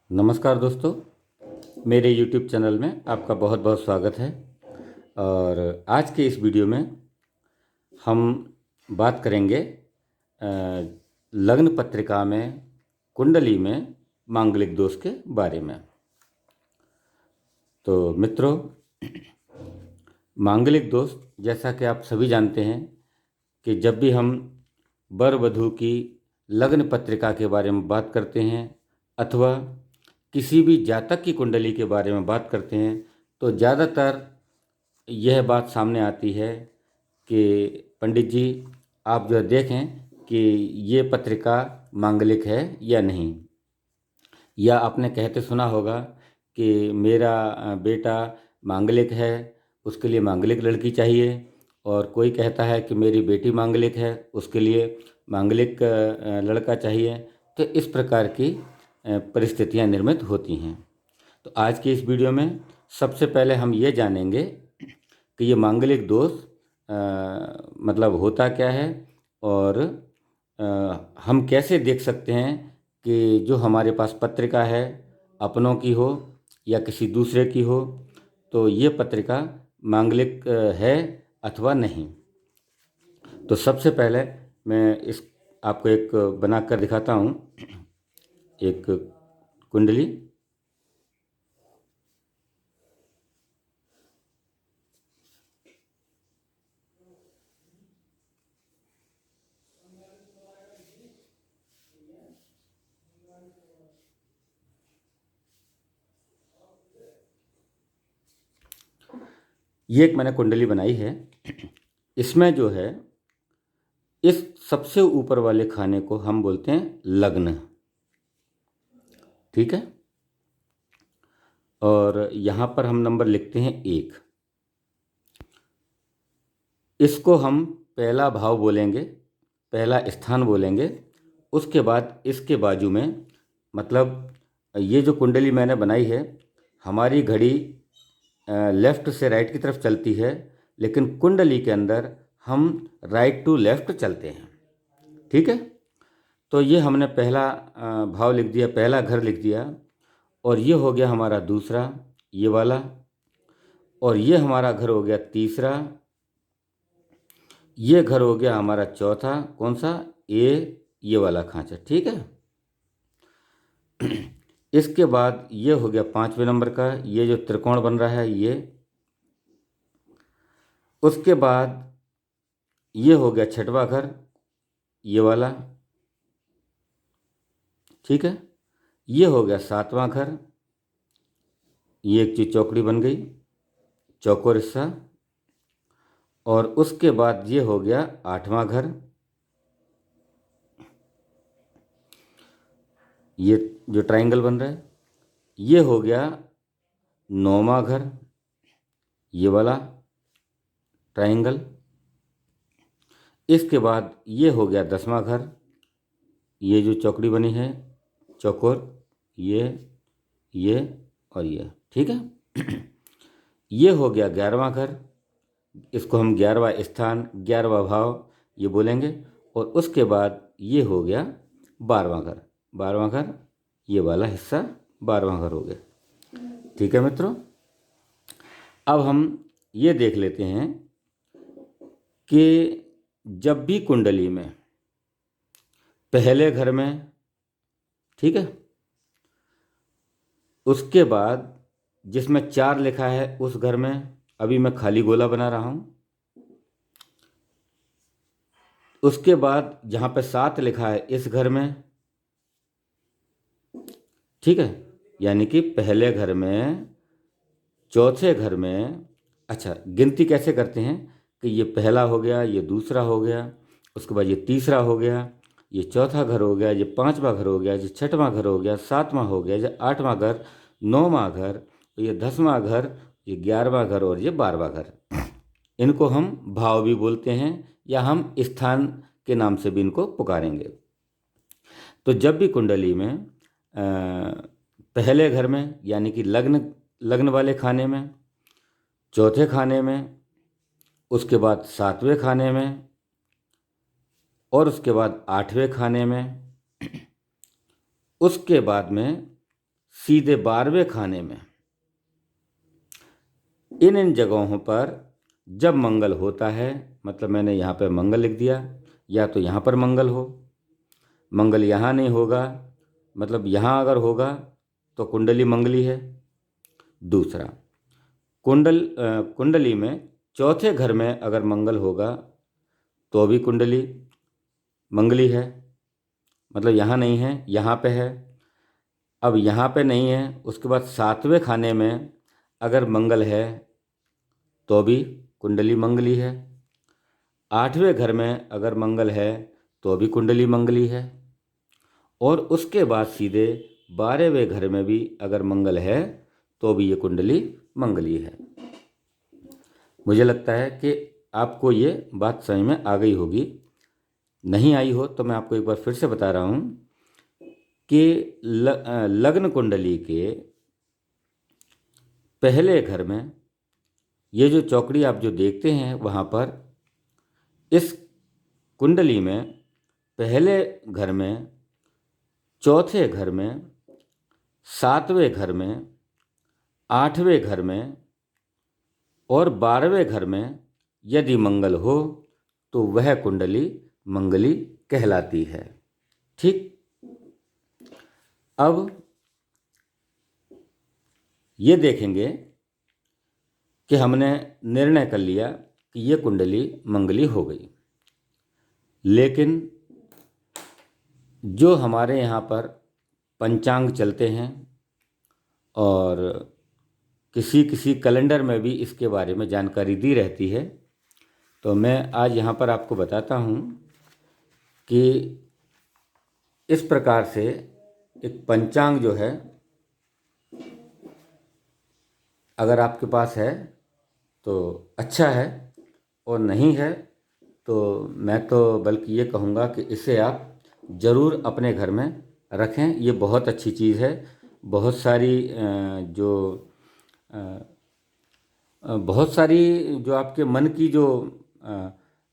नमस्कार दोस्तों, मेरे YouTube चैनल में आपका बहुत बहुत स्वागत है। और आज के इस वीडियो में हम बात करेंगे लग्न पत्रिका में, कुंडली में मांगलिक दोष के बारे में। तो मित्रों, मांगलिक दोष जैसा कि आप सभी जानते हैं कि जब भी हम वर वधू की लग्न पत्रिका के बारे में बात करते हैं अथवा किसी भी जातक की कुंडली के बारे में बात करते हैं तो ज़्यादातर यह बात सामने आती है कि पंडित जी, आप जो देखें कि ये पत्रिका मांगलिक है या नहीं। या आपने कहते सुना होगा कि मेरा बेटा मांगलिक है, उसके लिए मांगलिक लड़की चाहिए। और कोई कहता है कि मेरी बेटी मांगलिक है, उसके लिए मांगलिक लड़का चाहिए। तो इस प्रकार की परिस्थितियां निर्मित होती हैं। तो आज की इस वीडियो में सबसे पहले हम ये जानेंगे कि ये मांगलिक दोष मतलब होता क्या है और हम कैसे देख सकते हैं कि जो हमारे पास पत्रिका है, अपनों की हो या किसी दूसरे की हो, तो ये पत्रिका मांगलिक है अथवा नहीं। तो सबसे पहले मैं इस आपको एक बना कर दिखाता हूँ, एक कुंडली। ये एक मैंने कुंडली बनाई है। इसमें जो है, इस सबसे ऊपर वाले खाने को हम बोलते हैं लग्न, ठीक है। और यहाँ पर हम नंबर लिखते हैं 1। इसको हम पहला भाव बोलेंगे, पहला स्थान बोलेंगे। उसके बाद इसके बाजू में, मतलब ये जो कुंडली मैंने बनाई है, हमारी घड़ी लेफ़्ट से राइट की तरफ चलती है, लेकिन कुंडली के अंदर हम राइट टू लेफ़्ट चलते हैं, ठीक है। तो ये हमने पहला भाव लिख दिया, पहला घर लिख दिया। और ये हो गया हमारा दूसरा, ये वाला। और ये हमारा घर हो गया तीसरा। ये घर हो गया हमारा चौथा, कौन सा, ये वाला खांचा, ठीक है। इसके बाद ये हो गया 5वें नंबर का, ये जो त्रिकोण बन रहा है ये। उसके बाद ये हो गया 6वां घर, ये वाला, ठीक है। ये हो गया 7वां घर, ये एक चीज चौकड़ी बन गई, चौकोर हिस्सा। और उसके बाद ये हो गया 8वां घर, ये जो ट्रायंगल बन रहा है। ये हो गया 9वां घर, ये वाला ट्रायंगल। इसके बाद ये हो गया 10वां घर, ये जो चौकड़ी बनी है, चौकोर, ये और ये, ठीक है। ये हो गया 11वां घर, इसको हम 11वां स्थान, 11वां भाव ये बोलेंगे। और उसके बाद ये हो गया 12वां घर, 12वां घर, ये वाला हिस्सा 12वां घर हो गया, ठीक है मित्रों। अब हम ये देख लेते हैं कि जब भी कुंडली में पहले घर में, ठीक है, उसके बाद जिसमें 4 लिखा है उस घर में, अभी मैं खाली गोला बना रहा हूं। उसके बाद जहां पे 7 लिखा है इस घर में, ठीक है, यानी कि पहले घर में, चौथे घर में। अच्छा, गिनती कैसे करते हैं कि ये पहला हो गया, ये दूसरा हो गया, उसके बाद ये तीसरा हो गया, ये चौथा घर हो गया, ये 5वां घर हो गया, ये 6वां घर हो गया, 7वां हो गया, ये 8वां घर, 9वां घर, ये 10वां घर, ये 11वां घर और ये 12वां घर। इनको हम भाव भी बोलते हैं या हम स्थान के नाम से भी इनको पुकारेंगे। तो जब भी कुंडली में पहले घर में, यानी कि लग्न लग्न वाले खाने में, चौथे खाने में, उसके बाद 7वें खाने में, और उसके बाद 8वें खाने में, उसके बाद में सीधे 12वें खाने में, इन जगहों पर जब मंगल होता है, मतलब मैंने यहाँ पे मंगल लिख दिया, या तो यहाँ पर मंगल हो, मंगल यहाँ नहीं होगा, मतलब यहाँ अगर होगा तो कुंडली मंगली है। दूसरा, कुंडली में चौथे घर में अगर मंगल होगा तो भी कुंडली मंगली है, मतलब यहाँ नहीं है, यहाँ पे है। अब यहाँ पे नहीं है, उसके बाद 7वें खाने में अगर मंगल है तो भी कुंडली मंगली है। 8वें घर में अगर मंगल है तो भी कुंडली मंगली है। और उसके बाद सीधे 12वें घर में भी अगर मंगल है तो भी ये कुंडली मंगली है। मुझे लगता है कि आपको ये बात समझ में आ गई होगी। नहीं आई हो तो मैं आपको एक बार फिर से बता रहा हूँ कि लग्न कुंडली के पहले घर में ये जो चौकड़ी आप जो देखते हैं वहाँ पर, इस कुंडली में पहले घर में, चौथे घर में, 7वें घर में, 8वें घर में और 12वें घर में यदि मंगल हो तो वह कुंडली मंगली कहलाती है। ठीक। अब ये देखेंगे कि हमने निर्णय कर लिया कि ये कुंडली मंगली हो गई, लेकिन जो हमारे यहाँ पर पंचांग चलते हैं और किसी किसी कैलेंडर में भी इसके बारे में जानकारी दी रहती है, तो मैं आज यहाँ पर आपको बताता हूँ कि इस प्रकार से एक पंचांग जो है, अगर आपके पास है तो अच्छा है, और नहीं है तो मैं तो बल्कि ये कहूँगा कि इसे आप ज़रूर अपने घर में रखें। ये बहुत अच्छी चीज़ है। बहुत सारी बहुत सारी जो आपके मन की जो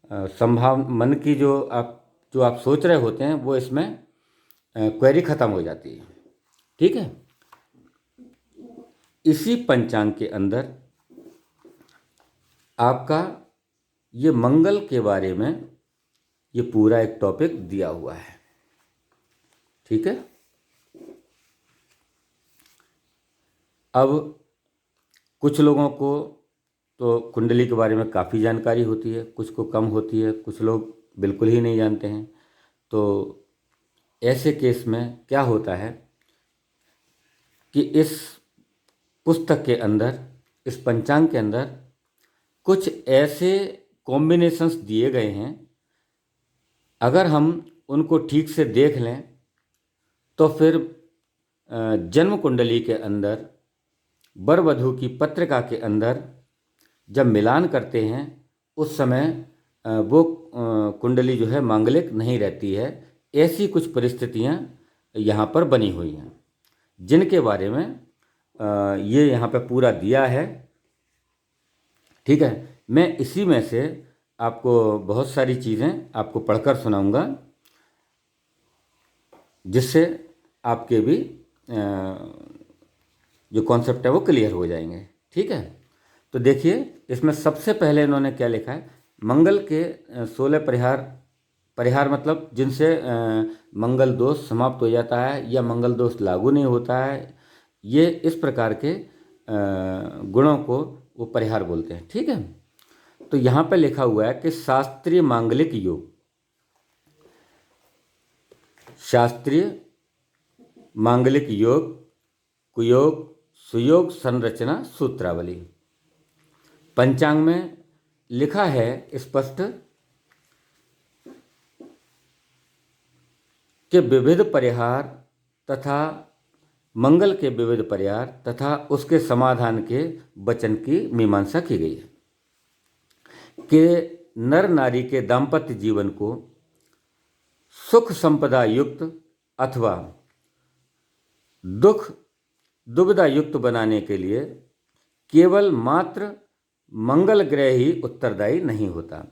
मन की जो आप सोच रहे होते हैं वो इसमें क्वेरी ख़त्म हो जाती है। ठीक है। इसी पंचांग के अंदर आपका ये मंगल के बारे में ये पूरा एक टॉपिक दिया हुआ है। ठीक है। अब कुछ लोगों को तो कुंडली के बारे में काफ़ी जानकारी होती है, कुछ को कम होती है, कुछ लोग बिल्कुल ही नहीं जानते हैं। तो ऐसे केस में क्या होता है कि इस पुस्तक के अंदर, इस पंचांग के अंदर कुछ ऐसे कॉम्बिनेशंस दिए गए हैं, अगर हम उनको ठीक से देख लें तो फिर जन्म कुंडली के अंदर वर वधू की पत्रिका के अंदर जब मिलान करते हैं उस समय वो कुंडली जो है मांगलिक नहीं रहती है। ऐसी कुछ परिस्थितियां यहाँ पर बनी हुई हैं जिनके बारे में ये यहाँ पे पूरा दिया है। ठीक है। मैं इसी में से आपको बहुत सारी चीज़ें आपको पढ़कर सुनाऊंगा जिससे आपके भी जो कॉन्सेप्ट है वो क्लियर हो जाएंगे। ठीक है। तो देखिए, इसमें सबसे पहले इन्होंने क्या लिखा है, मंगल के 16 परिहार मतलब जिनसे मंगल दोष समाप्त हो जाता है या मंगल दोष लागू नहीं होता है, ये इस प्रकार के गुणों को वो परिहार बोलते हैं। ठीक है। तो यहाँ पे लिखा हुआ है कि शास्त्रीय मांगलिक योग, शास्त्रीय मांगलिक योग, कुयोग, सुयोग संरचना सूत्रावली। पंचांग में लिखा है स्पष्ट कि विविध परिहार तथा मंगल के विविध परिहार तथा उसके समाधान के वचन की मीमांसा की गई है कि नर नारी के दाम्पत्य जीवन को सुख संपदा युक्त अथवा दुविधा युक्त बनाने के लिए केवल मात्र मंगल ग्रह ही उत्तरदायी नहीं होता।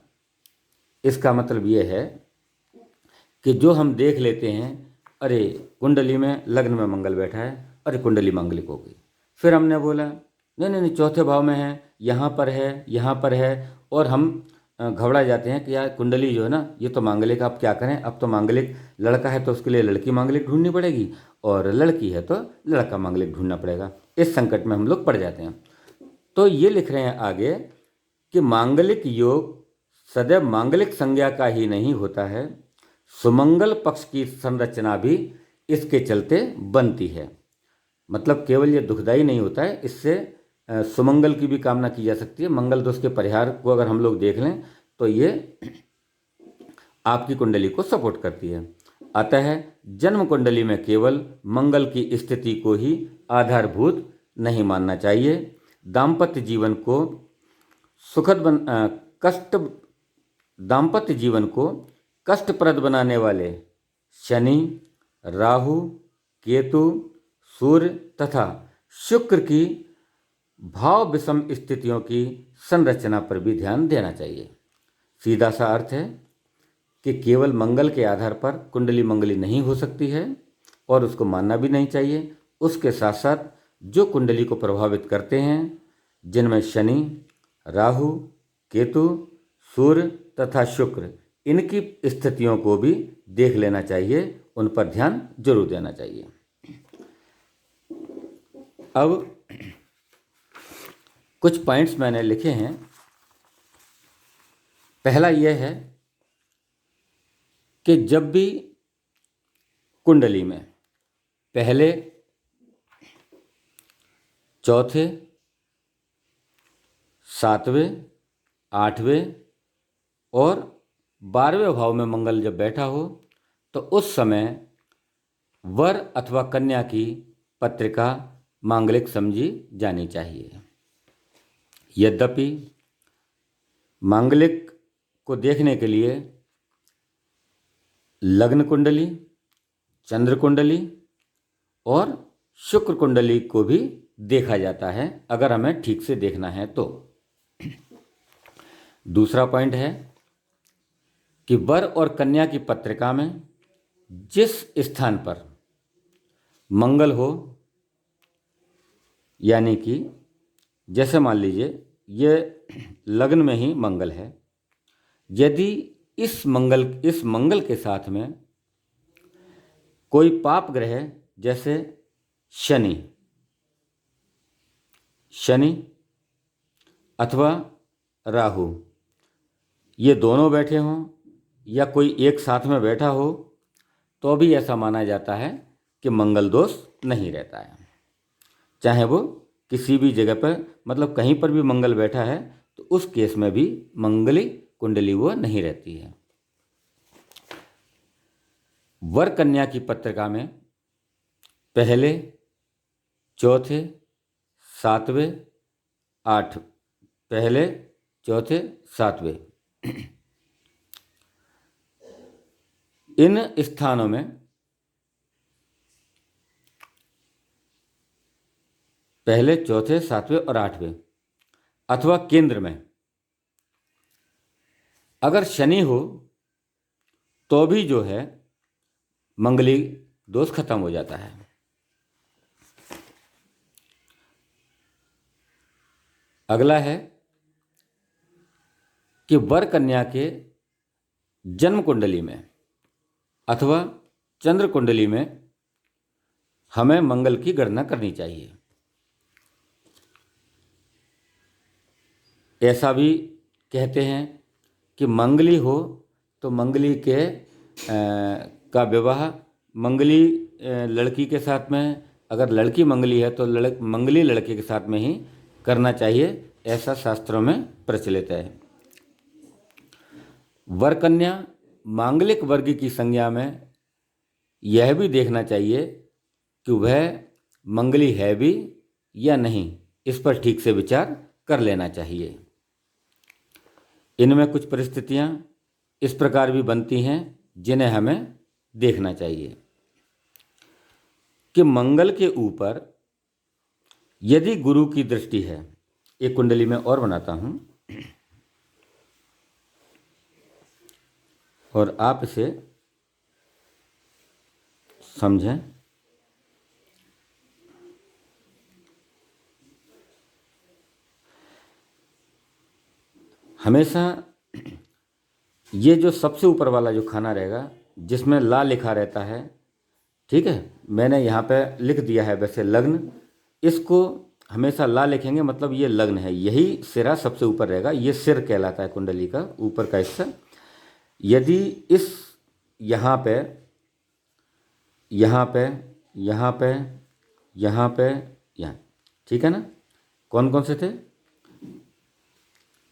इसका मतलब ये है कि जो हम देख लेते हैं, अरे कुंडली में लग्न में मंगल बैठा है अरे कुंडली मांगलिक हो गई। फिर हमने बोला नहीं नहीं नहीं, चौथे भाव में है, यहाँ पर है, यहाँ पर है, और हम घबरा जाते हैं कि यार कुंडली जो है ना ये तो मांगलिक, अब क्या करें, अब तो मांगलिक लड़का है तो उसके लिए लड़की मांगलिक ढूंढनी पड़ेगी, और लड़की है तो लड़का मांगलिक ढूंढना पड़ेगा। इस संकट में हम लोग पड़ जाते हैं। तो ये लिख रहे हैं आगे कि मांगलिक योग सदैव मांगलिक संज्ञा का ही नहीं होता है, सुमंगल पक्ष की संरचना भी इसके चलते बनती है। मतलब केवल ये दुखदाई नहीं होता है, इससे सुमंगल की भी कामना की जा सकती है। मंगल दोष के परिहार को अगर हम लोग देख लें तो ये आपकी कुंडली को सपोर्ट करती है। अतः जन्म कुंडली में केवल मंगल की स्थिति को ही आधारभूत नहीं मानना चाहिए। दाम्पत्य जीवन को कष्ट दाम्पत्य जीवन को कष्टप्रद बनाने वाले शनि, राहु, केतु, सूर्य तथा शुक्र की भाव विषम स्थितियों की संरचना पर भी ध्यान देना चाहिए। सीधा सा अर्थ है कि केवल मंगल के आधार पर कुंडली मंगली नहीं हो सकती है, और उसको मानना भी नहीं चाहिए। उसके साथ साथ जो कुंडली को प्रभावित करते हैं, जिनमें शनि, राहु, केतु, सूर्य तथा शुक्र, इनकी स्थितियों को भी देख लेना चाहिए, उन पर ध्यान जरूर देना चाहिए। अब कुछ पॉइंट्स मैंने लिखे हैं। पहला यह है कि जब भी कुंडली में पहले, चौथे, सातवें, आठवें और 12वें भाव में मंगल जब बैठा हो तो उस समय वर अथवा कन्या की पत्रिका मांगलिक समझी जानी चाहिए। यद्यपि मांगलिक को देखने के लिए लग्न कुंडली, चंद्र कुंडली और शुक्र कुंडली को भी देखा जाता है, अगर हमें ठीक से देखना है तो। दूसरा पॉइंट है कि वर और कन्या की पत्रिका में जिस स्थान पर मंगल हो, यानी कि जैसे मान लीजिए ये लग्न में ही मंगल है, यदि इस मंगल के साथ में कोई पाप ग्रह जैसे शनि अथवा राहु, ये दोनों बैठे हों या कोई एक साथ में बैठा हो, तो भी ऐसा माना जाता है कि मंगल दोष नहीं रहता है। चाहे वो किसी भी जगह पर, मतलब कहीं पर भी मंगल बैठा है तो उस केस में भी मंगली कुंडली वो नहीं रहती है। वर कन्या की पत्रिका में पहले, चौथे, सातवें, पहले, चौथे, सातवें, इन स्थानों में पहले, चौथे, सातवें और आठवें अथवा केंद्र में अगर शनि हो तो भी जो है मंगली दोष खत्म हो जाता है। अगला है कि वर कन्या के जन्म कुंडली में अथवा चंद्र कुंडली में हमें मंगल की गणना करनी चाहिए। ऐसा भी कहते हैं कि मंगली हो तो मंगली के का विवाह मंगली लड़की के साथ में, अगर लड़की मंगली है तो मंगली लड़के के साथ में ही करना चाहिए, ऐसा शास्त्रों में प्रचलित है। वर कन्या मांगलिक वर्ग की संज्ञा में यह भी देखना चाहिए कि वह मंगली है भी या नहीं, इस पर ठीक से विचार कर लेना चाहिए। इनमें कुछ परिस्थितियां इस प्रकार भी बनती हैं जिन्हें हमें देखना चाहिए कि मंगल के ऊपर यदि गुरु की दृष्टि है, एक कुंडली में और बनाता हूं और आप इसे समझें। हमेशा ये जो सबसे ऊपर वाला जो खाना रहेगा जिसमें ला लिखा रहता है, ठीक है, मैंने यहाँ पे लिख दिया है वैसे लग्न, इसको हमेशा ला लिखेंगे, मतलब ये लग्न है, यही सिरा सबसे ऊपर रहेगा, ये सिर कहलाता है कुंडली का ऊपर का हिस्सा। यदि इस यहाँ पे यहाँ पे यहाँ पे यहाँ पे यहाँ, ठीक है ना, कौन कौन से थे,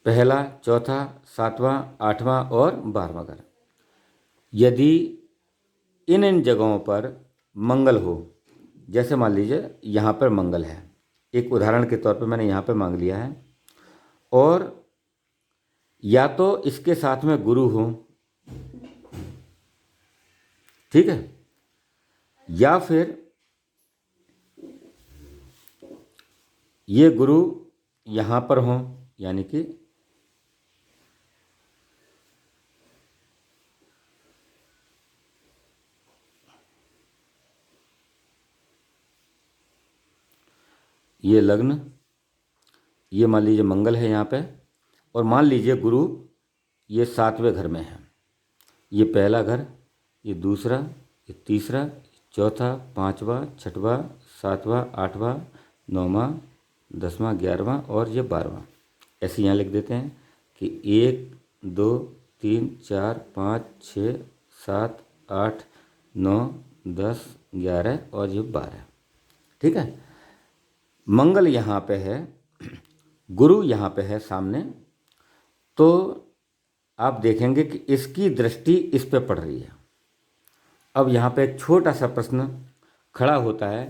पहला, चौथा, सातवां, आठवां और 12वां घर। यदि इन जगहों पर मंगल हो, जैसे मान लीजिए यहाँ पर मंगल है, एक उदाहरण के तौर पे मैंने यहाँ पे मांग लिया है, और या तो इसके साथ में गुरु हो, ठीक है, या फिर ये गुरु यहाँ पर हो, यानी कि ये लग्न, ये मान लीजिए मंगल है यहाँ पे, और मान लीजिए गुरु ये 7वें घर में है, ये पहला घर, ये दूसरा, ये तीसरा, ये चौथा, 5वां, 6वां, 7वां, 8वां, 9वां, 10वां, 11वां और ये 12वां। ऐसे यहाँ लिख देते हैं कि 1 2 3 4 5 6 7 8 9 10 11 और ये 12, ठीक है। मंगल यहाँ पे है, गुरु यहाँ पे है सामने, तो आप देखेंगे कि इसकी दृष्टि इस पे पड़ रही है। अब यहाँ पे एक छोटा सा प्रश्न खड़ा होता है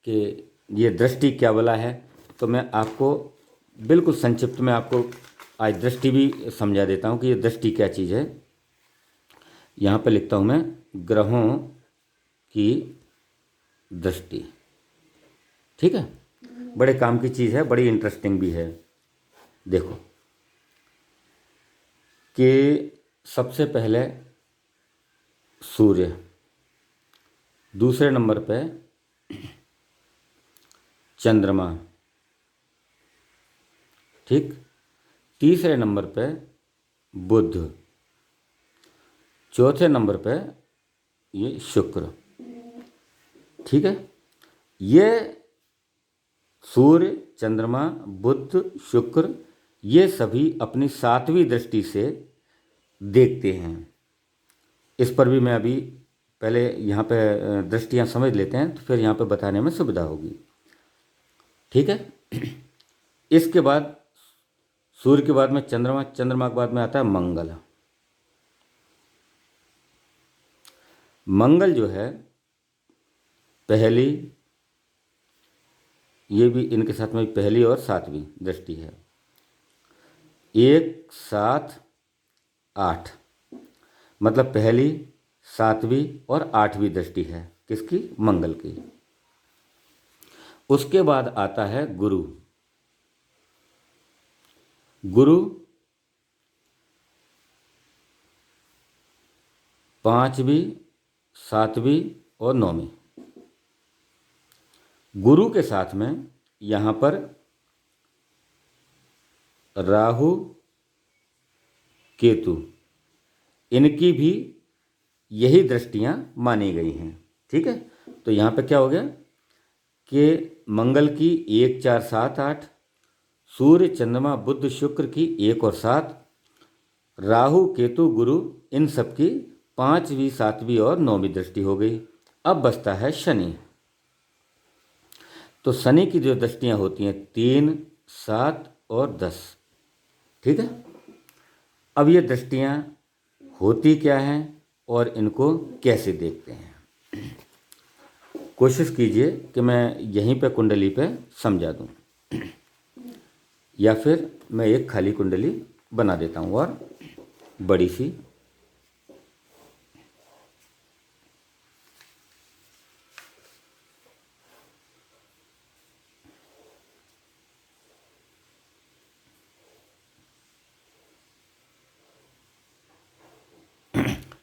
कि ये दृष्टि क्या वाला है, तो मैं आपको बिल्कुल संक्षिप्त में आपको आज दृष्टि भी समझा देता हूँ कि ये दृष्टि क्या चीज़ है। यहाँ पे लिखता हूँ मैं, ग्रहों की दृष्टि, ठीक है, बड़े काम की चीज़ है, बड़ी इंटरेस्टिंग भी है। देखो कि सबसे पहले सूर्य, दूसरे नंबर पे चंद्रमा, ठीक, तीसरे नंबर पे बुध, चौथे नंबर पे ये शुक्र, ठीक है। ये सूर्य, चंद्रमा, बुध, शुक्र, ये सभी अपनी 7वीं दृष्टि से देखते हैं। इस पर भी मैं अभी पहले यहाँ पे दृष्टियाँ समझ लेते हैं, तो फिर यहाँ पे बताने में सुविधा होगी, ठीक है। इसके बाद सूर्य के बाद में चंद्रमा, चंद्रमा के बाद में आता है मंगल। मंगल जो है पहली, ये भी इनके साथ में पहली और 7वीं दृष्टि है, 1 7 8, मतलब पहली, 7वीं और 8वीं दृष्टि है किसकी, मंगल की। उसके बाद आता है गुरु, गुरु 5वीं, 7वीं और 9वीं। गुरु के साथ में यहाँ पर राहु, केतु, इनकी भी यही दृष्टियाँ मानी गई हैं, ठीक है। तो यहाँ पे क्या हो गया कि मंगल की 1 4 7 8, सूर्य, चंद्रमा, बुध, शुक्र की 1 और 7, राहु, केतु, गुरु, इन सब की 5वीं, 7वीं और 9वीं दृष्टि हो गई। अब बचता है शनि। तो शनि की जो दृष्टियाँ होती हैं 3 7 और 10, ठीक है। अब ये दृष्टियाँ होती क्या हैं और इनको कैसे देखते हैं, कोशिश कीजिए कि मैं यहीं पे कुंडली पे समझा दूं, या फिर मैं एक खाली कुंडली बना देता हूँ और बड़ी सी।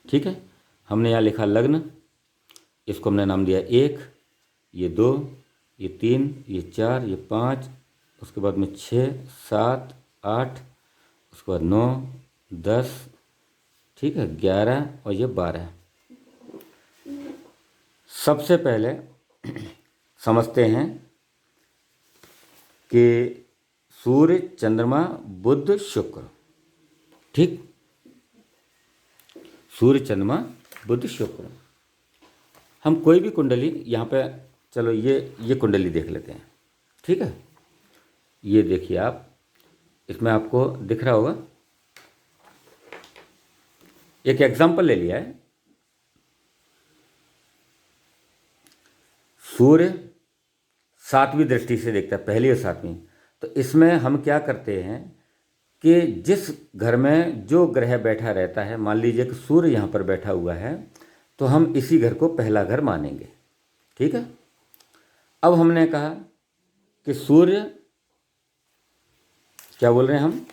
ठीक है, हमने यहाँ लिखा लग्न, इसको हमने नाम दिया 1, ये 2, ये 3, ये 4, ये 5, उसके बाद में 6 7 8, उसके बाद 9, 10, ठीक है, 11 और ये 12। सबसे पहले समझते हैं कि सूर्य, चंद्रमा, बुध, शुक्र, ठीक, सूर्य, चंद्रमा, बुध, शुक्र। हम कोई भी कुंडली यहाँ पे, चलो ये कुंडली देख लेते हैं, ठीक है। ये देखिए आप, इसमें आपको दिख रहा होगा, एक एग्जाम्पल ले लिया है। सूर्य 7वीं दृष्टि से देखता है, पहली और 7वीं। तो इसमें हम क्या करते हैं कि जिस घर में जो ग्रह बैठा रहता है, मान लीजिए कि सूर्य यहाँ पर बैठा हुआ है, तो हम इसी घर को पहला घर मानेंगे, ठीक है। अब हमने कहा कि सूर्य, क्या बोल रहे हैं हम,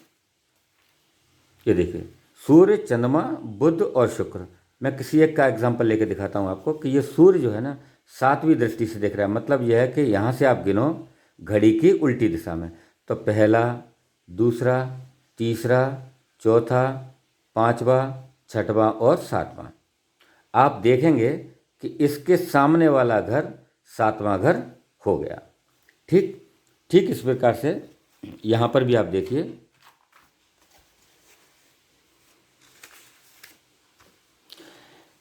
ये देखिए, सूर्य, चंद्रमा, बुध और शुक्र। मैं किसी एक का एग्जाम्पल लेके दिखाता हूँ आपको कि ये सूर्य जो है ना 7वीं दृष्टि से देख रहा है। मतलब यह है कि यहाँ से आप गिनो घड़ी की उल्टी दिशा में, तो पहला, दूसरा, तीसरा, चौथा, 5वां, 6वां और 7वां। आप देखेंगे कि इसके सामने वाला घर 7वां घर हो गया, ठीक। ठीक इस प्रकार से यहाँ पर भी आप देखिए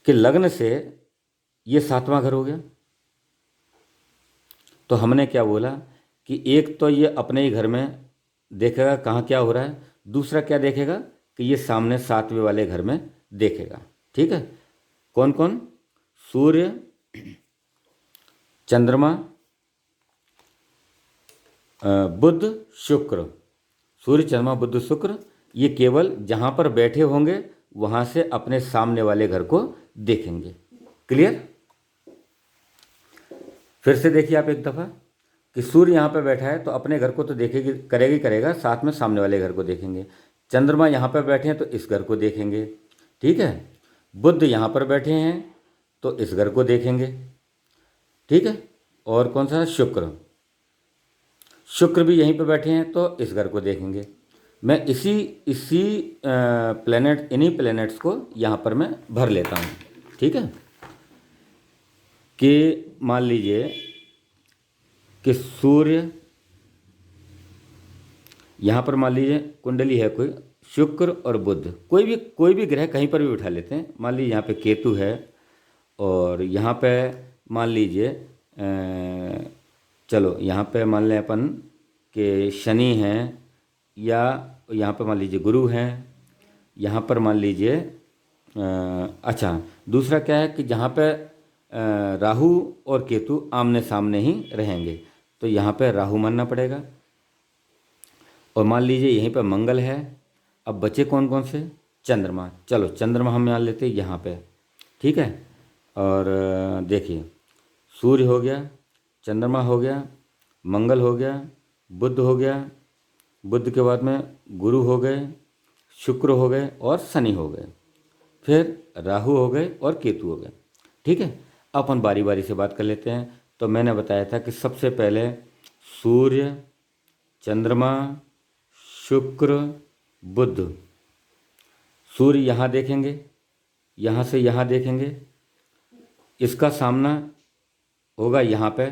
कि लग्न से ये 7वां घर हो गया। तो हमने क्या बोला कि एक तो ये अपने ही घर में देखेगा कहाँ क्या हो रहा है, दूसरा क्या देखेगा कि ये सामने 7वें वाले घर में देखेगा, ठीक है। कौन कौन, सूर्य, चंद्रमा, बुध, शुक्र। सूर्य, चंद्रमा, बुध, शुक्र, ये केवल जहाँ पर बैठे होंगे वहाँ से अपने सामने वाले घर को देखेंगे। क्लियर। फिर से देखिए आप एक दफ़ा कि सूर्य यहाँ पे बैठा है तो अपने घर को तो देखेगी, करेगा ही करेगा, साथ में सामने वाले घर को देखेंगे। चंद्रमा यहाँ पर बैठे हैं तो इस घर को देखेंगे, ठीक है। बुध यहाँ पर बैठे हैं तो इस घर को देखेंगे, ठीक है। और कौन सा, शुक्र, शुक्र भी यहीं पर बैठे हैं तो इस घर को देखेंगे। मैं इसी इसी प्लैनेट, इन्हीं प्लैनेट्स को यहाँ पर मैं भर लेता हूँ, ठीक है। कि मान लीजिए कि सूर्य यहाँ पर, मान लीजिए कुंडली है कोई, शुक्र और बुध, कोई भी ग्रह कहीं पर भी उठा लेते हैं। मान लीजिए यहाँ पे केतु है और यहाँ पे मान लीजिए चलो यहाँ पे मान लें अपन कि शनि हैं, या यहाँ पर मान लीजिए गुरु हैं, यहाँ पर मान लीजिए अच्छा, दूसरा क्या है कि जहाँ पे राहु और केतु आमने सामने ही रहेंगे तो यहाँ पे राहु मानना पड़ेगा। और मान लीजिए यहीं पर मंगल है। अब बचे कौन कौन से, चंद्रमा। चलो चंद्रमा हम मान लेते हैं यहाँ पे, ठीक है। और देखिए सूर्य हो गया, चंद्रमा हो गया, मंगल हो गया, बुध हो गया, बुध के बाद में गुरु हो गए, शुक्र हो गए और शनि हो गए, फिर राहु हो गए और केतु हो गए, ठीक है। अपन बारी बारी से बात कर लेते हैं। तो मैंने बताया था कि सबसे पहले सूर्य, चंद्रमा, शुक्र, बुध। सूर्य यहाँ देखेंगे, यहाँ से यहाँ देखेंगे, इसका सामना होगा यहाँ पे,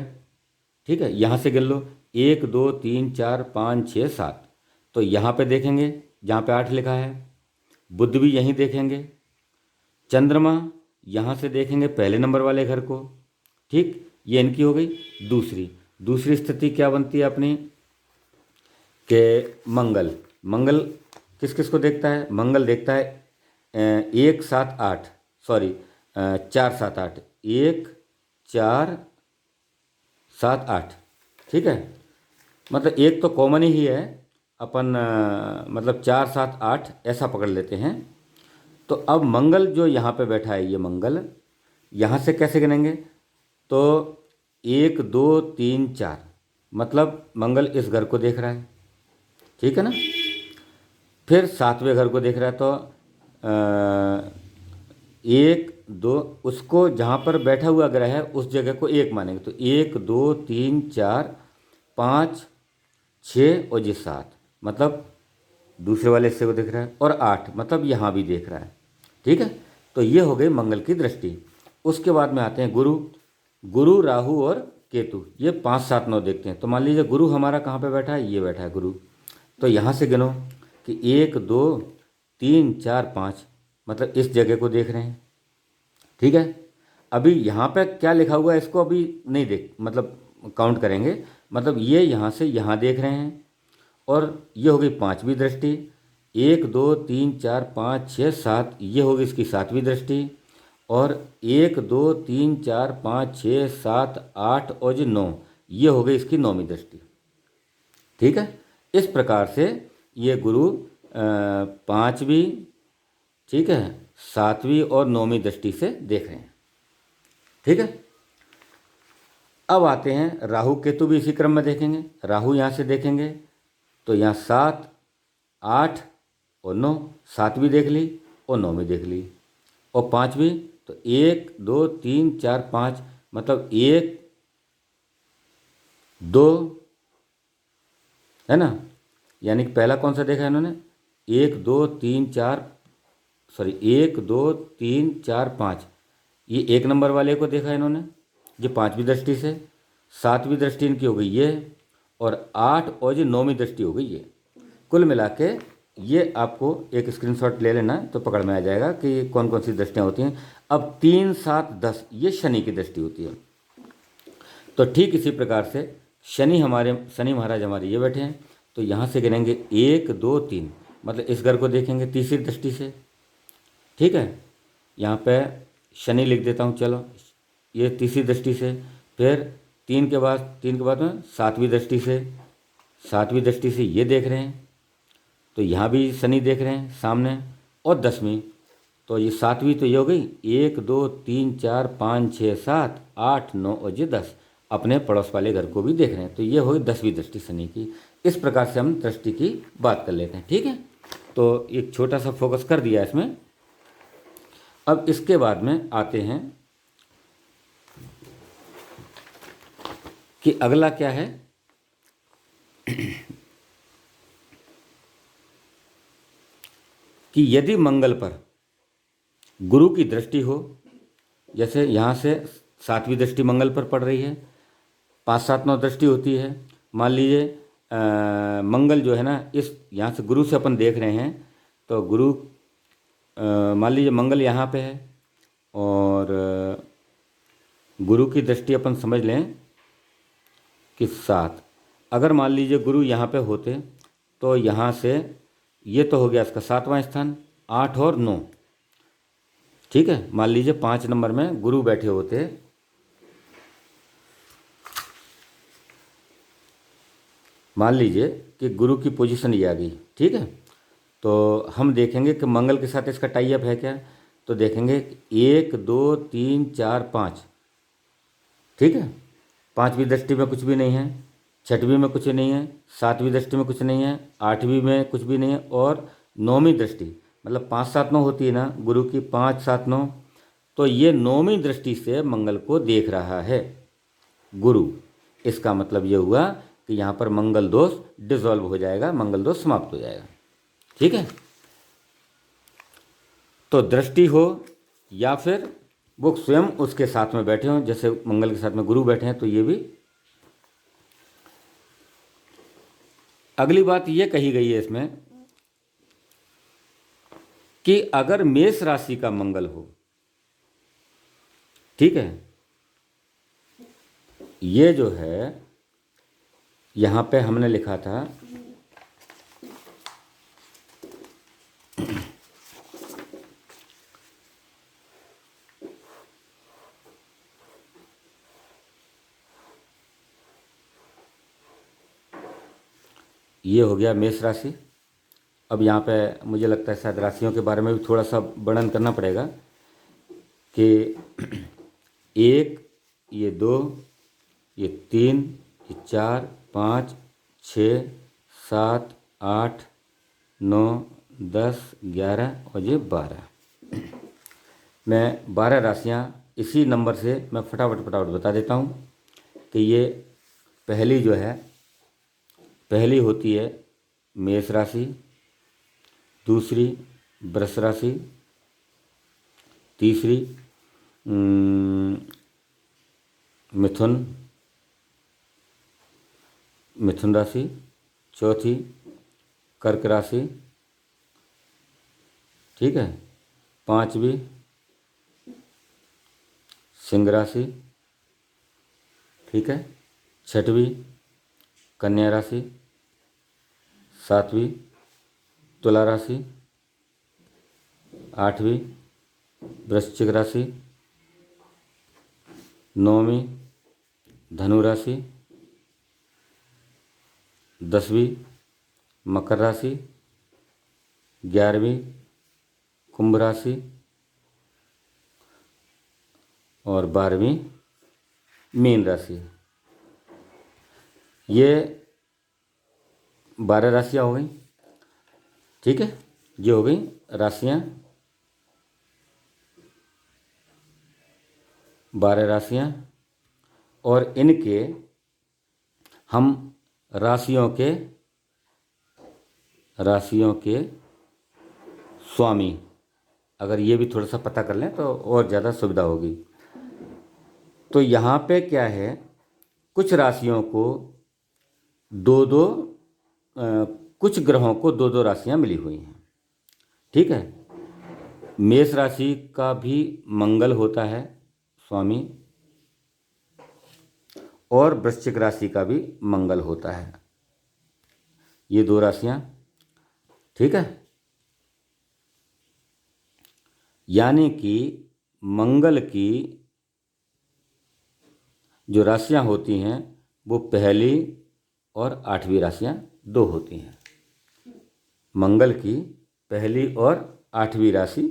ठीक है। यहाँ से गिन लो 1 2 3 4 5 6 7, तो यहाँ पे देखेंगे जहाँ पे 8 लिखा है। बुध भी यहीं देखेंगे। चंद्रमा यहाँ से देखेंगे पहले नंबर वाले घर को, ठीक। ये इनकी हो गई दूसरी स्थिति। क्या बनती है अपनी कि मंगल किस किस को देखता है, मंगल देखता है 1 7 8, सॉरी 4 7 8, 1 4 7 8, ठीक है। मतलब एक तो कॉमन ही है, अपन मतलब 4 7 8 ऐसा पकड़ लेते हैं। तो अब मंगल जो यहाँ पे बैठा है, ये मंगल यहाँ से कैसे गिनेंगे, तो 1 2 3 4, मतलब मंगल इस घर को देख रहा है, ठीक है ना। फिर 7वें घर को देख रहा है तो 1 2, उसको जहाँ पर बैठा हुआ ग्रह है उस जगह को 1 मानेंगे। तो 1 2 3 4 5 6 और ये 7, मतलब दूसरे वाले हिस्से को देख रहा है, और 8 मतलब यहाँ भी देख रहा है। ठीक है, तो ये हो गई मंगल की दृष्टि। उसके बाद में आते हैं गुरु। गुरु, राहु और केतु, ये 5, 7, 9 देखते हैं। तो मान लीजिए गुरु हमारा कहाँ पे बैठा है, ये बैठा है गुरु। तो यहाँ से गिनो कि 1 2 3 4 5, मतलब इस जगह को देख रहे हैं। ठीक है, अभी यहाँ पे क्या लिखा हुआ है इसको अभी नहीं देख, मतलब काउंट करेंगे, मतलब ये यहाँ से यहाँ देख रहे हैं। और ये हो गई 5वीं दृष्टि। 1 2 3 4 5 6 7, ये होगी इसकी 7वीं दृष्टि। और 1 2 3 4 5 6 7 8 और जो 9, ये हो गई इसकी 9वीं दृष्टि। ठीक है, इस प्रकार से ये गुरु 5वीं, ठीक है, 7वीं और 9वीं दृष्टि से देख रहे हैं। ठीक है, अब आते हैं राहु केतु, भी इसी क्रम में देखेंगे। राहु यहाँ से देखेंगे तो यहाँ 7 8 और 9, 7वीं देख ली और 9वीं देख ली। और 5वीं तो 1 2 3 4 5, मतलब 1 2, है ना, यानी कि पहला कौन सा देखा है इन्होंने, 1 2 3 4, सॉरी 1 2 3 4 5, ये 1 नंबर वाले को देखा है इन्होंने, ये 5वीं दृष्टि से। 7वीं दृष्टि इनकी हो गई ये, और 8 और ये 9वीं दृष्टि हो गई ये। कुल मिला के ये आपको एक स्क्रीनशॉट ले लेना तो पकड़ में आ जाएगा कि कौन कौन सी दृष्टियाँ होती हैं। अब 3 7 10, ये शनि की दृष्टि होती है। तो ठीक इसी प्रकार से शनि महाराज हमारे ये बैठे हैं, तो यहाँ से गिनेंगे 1 2 3, मतलब इस घर को देखेंगे तीसरी दृष्टि से। ठीक है, यहाँ पे शनि लिख देता हूँ, चलो, ये तीसरी दृष्टि से। फिर 3 के बाद में 7वीं दृष्टि से, 7वीं दृष्टि से ये देख रहे हैं, तो यहाँ भी शनि देख रहे हैं सामने। और 10वीं, तो ये 7वीं तो ये हो गई, 1 2 3 4 5 6 7 8 9 और ये 10, अपने पड़ोस वाले घर को भी देख रहे हैं। तो ये हो गई 10वीं दृष्टि शनि की। इस प्रकार से हम दृष्टि की बात कर लेते हैं। ठीक है, तो एक छोटा सा फोकस कर दिया इसमें। अब इसके बाद में आते हैं कि अगला क्या है कि यदि मंगल पर गुरु की दृष्टि हो, जैसे यहाँ से 7वीं दृष्टि मंगल पर पड़ रही है, 5 7 9 दृष्टि होती है। मान लीजिए मंगल जो है ना, इस यहाँ से गुरु से अपन देख रहे हैं, तो गुरु मान लीजिए मंगल यहाँ पे है, और गुरु की दृष्टि अपन समझ लें कि 7। अगर मान लीजिए गुरु यहाँ पे होते तो यहाँ से ये तो हो गया इसका 7वां स्थान, 8 और 9। ठीक है, मान लीजिए 5 नंबर में गुरु बैठे होते, मान लीजिए कि गुरु की पोजीशन ये आ गई। ठीक है, तो हम देखेंगे कि मंगल के साथ इसका टाई अप है क्या, तो देखेंगे 1 2 3 4 5। ठीक है, 5वीं दृष्टि में कुछ भी नहीं है, 6वीं में कुछ नहीं है, 7वीं दृष्टि में कुछ नहीं है, 8वीं में कुछ भी नहीं है, और 9वीं दृष्टि, मतलब 5 7 9 होती है ना गुरु की, 5 7 9, तो ये 9वीं दृष्टि से मंगल को देख रहा है गुरु। इसका मतलब ये हुआ कि यहाँ पर मंगल दोष डिसॉल्व हो जाएगा, मंगल दोष समाप्त हो जाएगा। ठीक है, तो दृष्टि हो या फिर वो स्वयं उसके साथ में बैठे हों, जैसे मंगल के साथ में गुरु बैठे हैं, तो ये भी। अगली बात ये कही गई है इसमें कि अगर मेष राशि का मंगल हो, ठीक है, ये जो है यहाँ पे हमने लिखा था ये हो गया मेष राशि। अब यहाँ पे मुझे लगता है शायद राशियों के बारे में भी थोड़ा सा वर्णन करना पड़ेगा कि 1 ये 2 ये 3 ये 4 5 6 7 8 9 10 11 और ये 12। मैं 12 राशियाँ इसी नंबर से मैं फटाफट बता देता हूँ कि ये पहली जो है, पहली होती है मेष राशि, दूसरी वृष राशि, तीसरी मिथुन मिथुन राशि, चौथी कर्क राशि, ठीक है, पांचवी सिंह राशि, ठीक है, छठवीं कन्या राशि, सातवीं तुला राशि, आठवीं वृश्चिक राशि, नौवीं धनु राशि, 10वीं मकर राशि, 11वीं कुंभ राशि और 12वीं मीन राशि। ये 12 राशियाँ हो गई, ठीक है, ये हो गई राशियाँ, 12 राशियाँ। और इनके हम राशियों के स्वामी, अगर ये भी थोड़ा सा पता कर लें तो और ज़्यादा सुविधा होगी। तो यहाँ पे क्या है, कुछ राशियों को दो दो कुछ ग्रहों को दो दो राशियाँ मिली हुई हैं, ठीक है। मेष राशि का भी मंगल होता है स्वामी, और वृश्चिक राशि का भी मंगल होता है, ये दो राशियां, ठीक है। यानी कि मंगल की जो राशियां होती हैं वो पहली और आठवीं राशियां दो होती हैं। मंगल की पहली और आठवीं राशि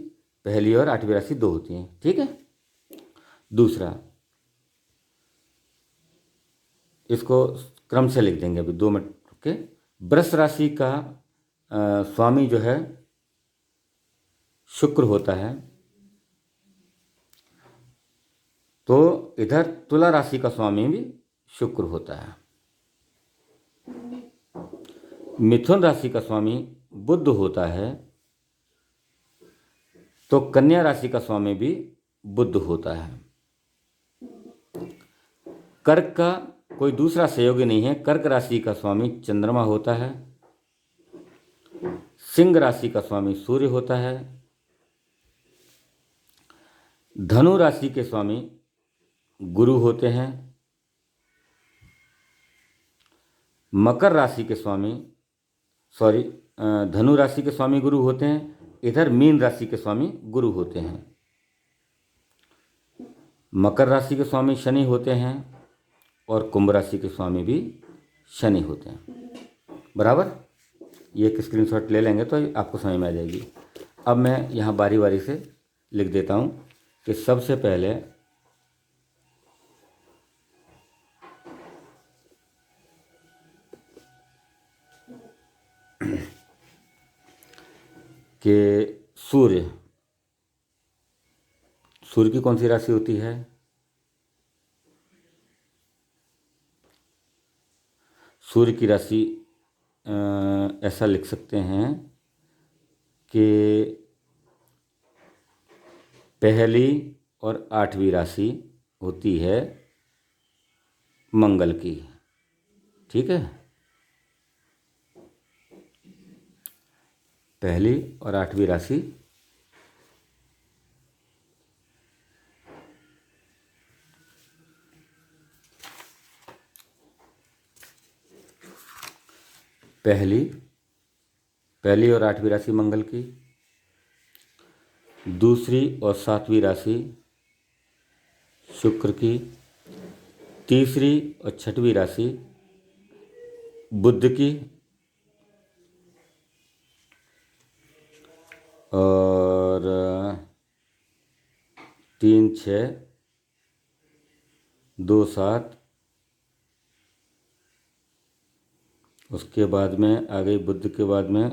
दो होती हैं, ठीक है। दूसरा, इसको क्रम से लिख देंगे अभी, 2 मिनट रुक के। वृष राशि का स्वामी जो है शुक्र होता है, तो इधर तुला राशि का स्वामी भी शुक्र होता है। मिथुन राशि का स्वामी बुध होता है, तो कन्या राशि का स्वामी भी बुध होता है। कर्क का कोई दूसरा सहयोगी नहीं है, कर्क राशि का स्वामी चंद्रमा होता है। सिंह राशि का स्वामी सूर्य होता है। धनु राशि के स्वामी गुरु होते हैं। मकर राशि के स्वामी धनु राशि के स्वामी गुरु होते हैं, इधर मीन राशि के स्वामी गुरु होते हैं। मकर राशि के स्वामी शनि होते हैं और कुंभ राशि के स्वामी भी शनि होते हैं, बराबर। ये एक स्क्रीनशॉट ले लेंगे तो आपको समझ में आ जाएगी। अब मैं यहाँ बारी बारी से लिख देता हूँ कि सबसे पहले कि सूर्य की कौन सी राशि होती है? सूर्य की राशि ऐसा लिख सकते हैं कि पहली और आठवीं राशि होती है मंगल की, ठीक है। पहली और आठवीं राशि पहली और आठवीं राशि मंगल की, दूसरी और सातवीं राशि शुक्र की, तीसरी और छठवीं राशि बुध की, और 3, 6, 2, 7, उसके बाद में आ गई बुध के बाद में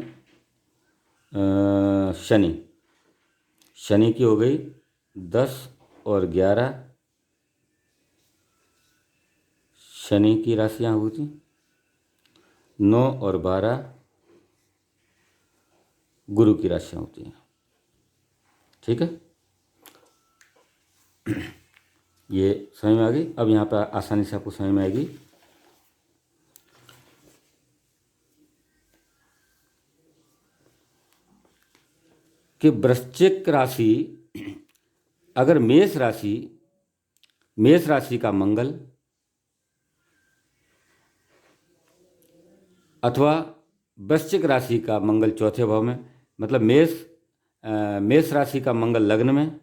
शनि की हो गई 10 और 11, शनि की राशियाँ हुई थी 9 और 12, गुरु की राशियाँ होती हैं। ठीक है, ये समझ में आ गई। अब यहाँ पर आसानी से आपको समझ में आएगी कि वृश्चिक राशि, अगर मेष राशि का मंगल अथवा वृश्चिक राशि का मंगल चौथे भाव में, मतलब मेष राशि का मंगल लग्न में,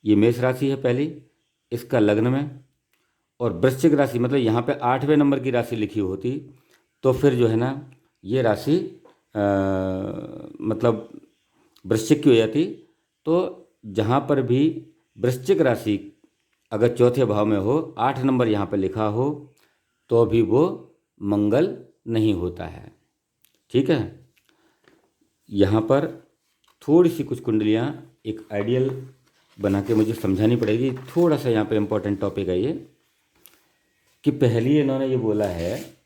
ये मेष राशि है पहली, इसका लग्न में, और वृश्चिक राशि मतलब यहाँ पे 8वें नंबर की राशि लिखी होती, तो फिर जो है ना ये राशि मतलब वृश्चिक की हो जाती। तो जहाँ पर भी वृश्चिक राशि अगर चौथे भाव में हो, 8 नंबर यहाँ पर लिखा हो, तो भी वो मंगल नहीं होता है। ठीक है, यहाँ पर थोड़ी सी कुछ कुंडलियाँ एक आइडियल बना के मुझे समझानी पड़ेगी। थोड़ा सा यहाँ पे इम्पोर्टेंट टॉपिक है ये, कि पहली इन्होंने ये बोला है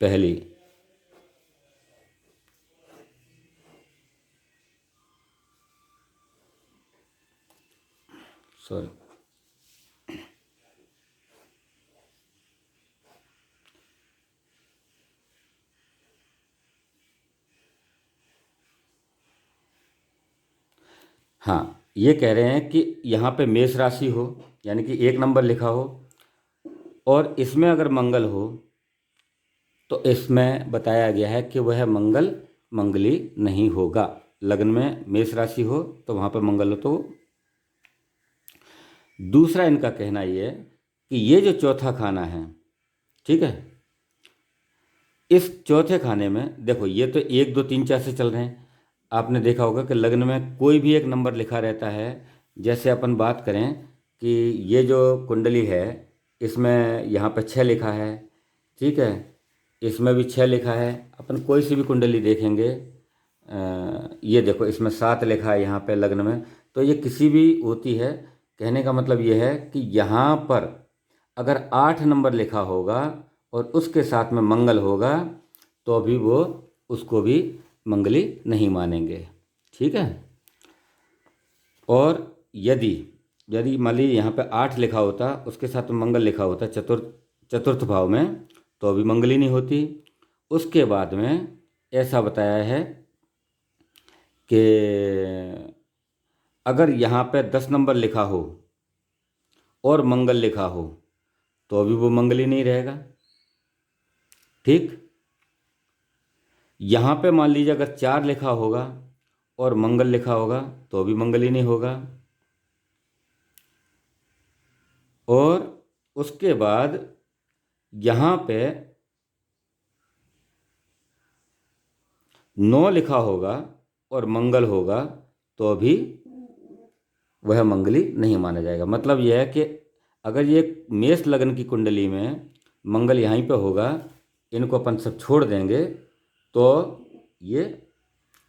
पहली सॉरी हाँ, ये कह रहे हैं कि यहाँ पे मेष राशि हो, यानी कि 1 नंबर लिखा हो, और इसमें अगर मंगल हो, तो इसमें बताया गया है कि वह मंगली नहीं होगा। लग्न में मेष राशि हो तो वहाँ पे मंगल हो। तो दूसरा इनका कहना ये है कि ये जो चौथा खाना है, ठीक है, इस चौथे खाने में देखो, ये तो 1 2 3 4 से चल रहे हैं। आपने देखा होगा कि लग्न में कोई भी एक नंबर लिखा रहता है। जैसे अपन बात करें कि ये जो कुंडली है, इसमें यहाँ पे 6 लिखा है, ठीक है, इसमें भी 6 लिखा है। अपन कोई सी भी कुंडली देखेंगे, ये देखो इसमें 7 लिखा है यहाँ पे लग्न में, तो ये किसी भी होती है। कहने का मतलब ये है कि यहाँ पर अगर 8 नंबर लिखा होगा और उसके साथ में मंगल होगा, तो अभी वो उसको भी मंगली नहीं मानेंगे। ठीक है, और यदि यदि मान लीजिए यहाँ पे 8 लिखा होता, उसके साथ में मंगल लिखा होता चतुर्थ भाव में, तो अभी मंगली नहीं होती। उसके बाद में ऐसा बताया है कि अगर यहाँ पे 10 नंबर लिखा हो और मंगल लिखा हो, तो अभी वो मंगली नहीं रहेगा। ठीक, यहाँ पे मान लीजिए अगर 4 लिखा होगा और मंगल लिखा होगा, तो अभी मंगल ही नहीं होगा। और उसके बाद यहाँ पे 9 लिखा होगा और मंगल होगा, तो अभी वह मंगली नहीं माना जाएगा। मतलब यह है कि अगर ये मेष लग्न की कुंडली में मंगल यहीं पे होगा, इनको अपन सब छोड़ देंगे, तो ये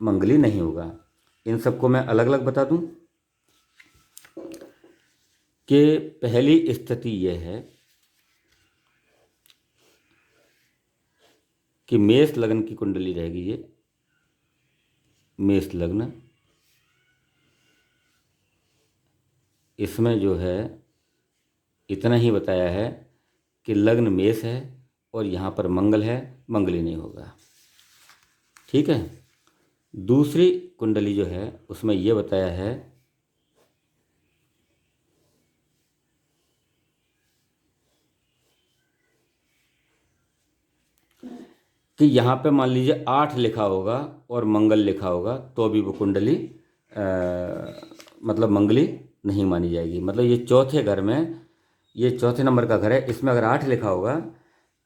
मंगली नहीं होगा। इन सबको मैं अलग अलग बता दूं कि पहली स्थिति यह है कि मेष लग्न की कुंडली रहेगी, ये मेष लग्न, इसमें जो है इतना ही बताया है कि लग्न मेष है और यहाँ पर मंगल है, मंगली नहीं होगा। ठीक है, दूसरी कुंडली जो है उसमें ये बताया है कि यहाँ पे मान लीजिए 8 लिखा होगा और मंगल लिखा होगा, तो भी वो कुंडली मतलब मंगली नहीं मानी जाएगी। मतलब ये चौथे घर में, ये चौथे नंबर का घर है, इसमें अगर 8 लिखा होगा,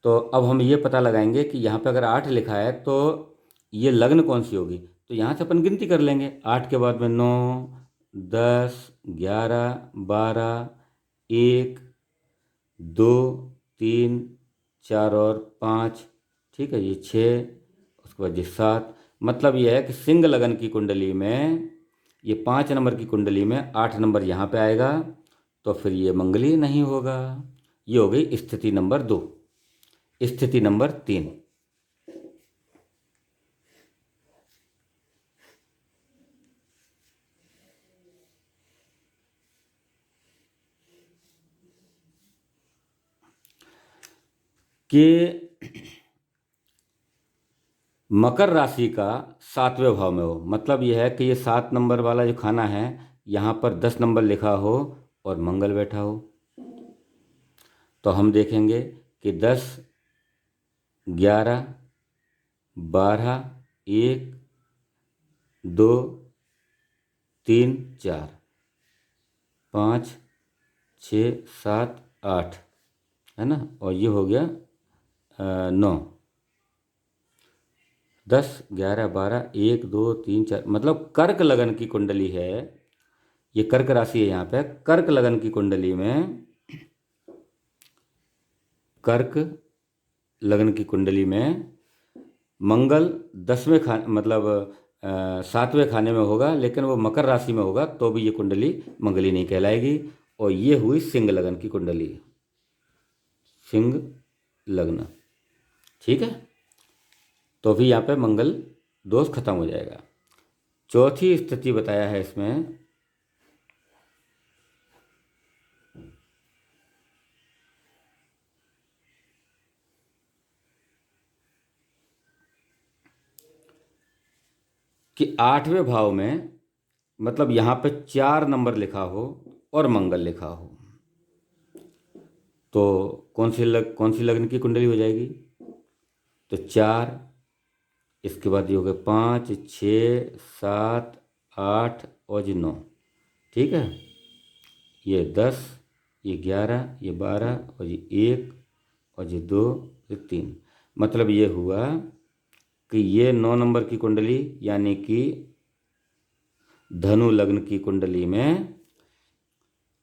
तो अब हम ये पता लगाएंगे कि यहाँ पे अगर 8 लिखा है तो ये लग्न कौन सी होगी। तो यहाँ से अपन गिनती कर लेंगे, 8 के बाद में 9 10 11 12 1 2 3 4 और 5, ठीक है, ये 6, उसके बाद ये 7। मतलब ये है कि सिंह लगन की कुंडली में ये 5 नंबर की कुंडली में 8 नंबर यहाँ पे आएगा, तो फिर ये मंगली नहीं होगा। ये हो गई स्थिति नंबर 2। स्थिति नंबर 3, कि मकर राशि का 7वें भाव में हो। मतलब यह है कि ये 7 नंबर वाला जो खाना है यहाँ पर 10 नंबर लिखा हो और मंगल बैठा हो। तो हम देखेंगे कि 10, 11, 12, 1, 2, 3, 4, 5, 6, 7, 8, है ना, और ये हो गया 9, 10, 11, 12, 1, 2, 3, 4, मतलब कर्क लगन की कुंडली है। ये कर्क राशि है यहाँ पे। कर्क लगन की कुंडली में, कर्क लगन की कुंडली में मंगल 10वें खाने मतलब 7वें खाने में होगा, लेकिन वो मकर राशि में होगा तो भी ये कुंडली मंगली नहीं कहलाएगी। और ये हुई सिंह लगन की कुंडली, सिंह लग्न। ठीक है, तो भी यहाँ पे मंगल दोष खत्म हो जाएगा। चौथी स्थिति बताया है इसमें कि 8वें भाव में, मतलब यहाँ पे 4 नंबर लिखा हो और मंगल लिखा हो, तो कौन सी लग्न की कुंडली हो जाएगी? तो 4, इसके बाद ये हो गए 5, 6, 7, 8 और ये 9। ठीक है, ये 10, ये 11, ये 12 और ये 1 और ये 2, ये 3। मतलब ये हुआ कि ये 9 नंबर की कुंडली यानी कि धनु लग्न की कुंडली में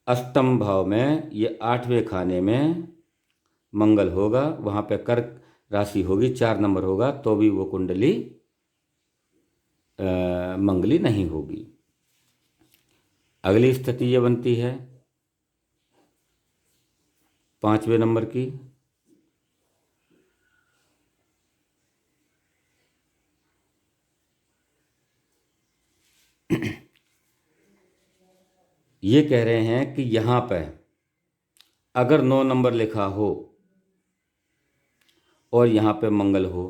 अष्टम भाव में ये 8वें खाने में मंगल होगा, वहाँ पे कर्क राशि होगी, 4 नंबर होगा, तो भी वो कुंडली मंगली नहीं होगी। अगली स्थिति ये बनती है 5वें नंबर की। ये कह रहे हैं कि यहाँ पे अगर 9 नंबर लिखा हो और यहाँ पे मंगल हो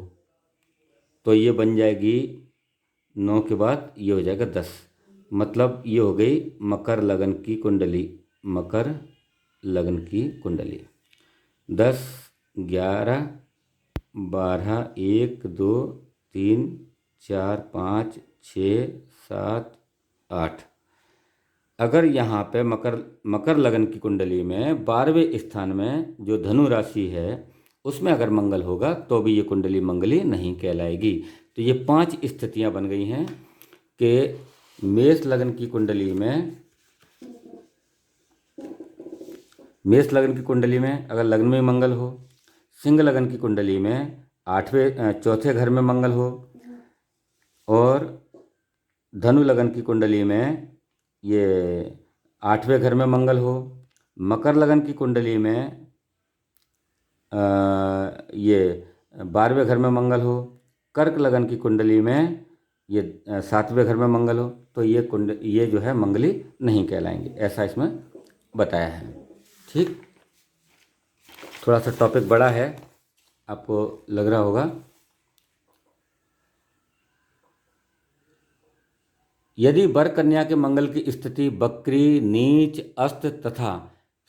तो ये बन जाएगी 9 के बाद ये हो जाएगा 10। मतलब ये हो गई मकर लगन की कुंडली, मकर लगन की कुंडली। 10, 11, 12, 1, 2, 3, 4, 5, 6, 7, 8। अगर यहाँ पे मकर लगन की कुंडली में 12वें स्थान में जो धनु राशि है उसमें अगर मंगल होगा तो भी ये कुंडली मंगली नहीं कहलाएगी। तो ये 5 स्थितियां बन गई हैं कि मेष लगन की कुंडली में, मेष लगन की कुंडली में अगर लग्न में मंगल हो, सिंह लगन की कुंडली में चौथे घर में मंगल हो, और धनु लगन की कुंडली में ये 8वें घर में मंगल हो, मकर लगन की कुंडली में ये 12वें घर में मंगल हो, कर्क लगन की कुंडली में ये 7वें घर में मंगल हो, तो ये जो है मंगली नहीं कहलाएंगे, ऐसा इसमें बताया है। ठीक, थोड़ा सा टॉपिक बड़ा है, आपको लग रहा होगा। यदि वर कन्या के मंगल की स्थिति बकरी, नीच, अस्त तथा